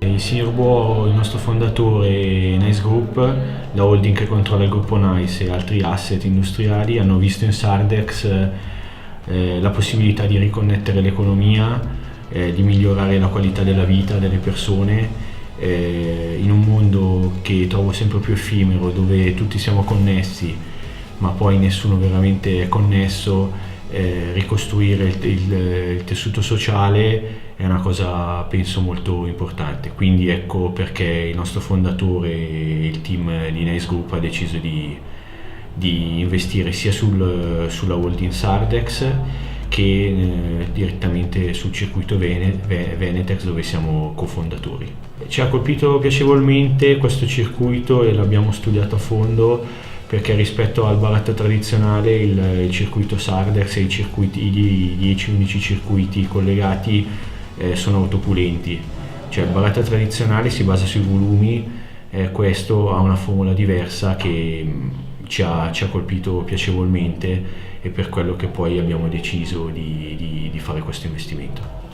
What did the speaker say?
Il signor Buo, il nostro fondatore Nice Group, la holding che controlla il gruppo Nice e altri asset industriali, hanno visto in Sardex la possibilità di riconnettere l'economia, di migliorare la qualità della vita delle persone in un mondo che trovo sempre più effimero, dove tutti siamo connessi ma poi nessuno veramente è connesso. Ricostruire il tessuto sociale è una cosa penso molto importante, quindi ecco perché il nostro fondatore e il team di Nice Group ha deciso di investire sia sulla holding Sardex che direttamente sul circuito Venetex, dove siamo cofondatori. Ci ha colpito piacevolmente questo circuito e l'abbiamo studiato a fondo, perché rispetto al baratto tradizionale il circuito Sardex e i 10-11 circuiti collegati sono autopulenti. Cioè il baratto tradizionale si basa sui volumi, questo ha una formula diversa che ci ha colpito piacevolmente, e per quello che poi abbiamo deciso di fare questo investimento.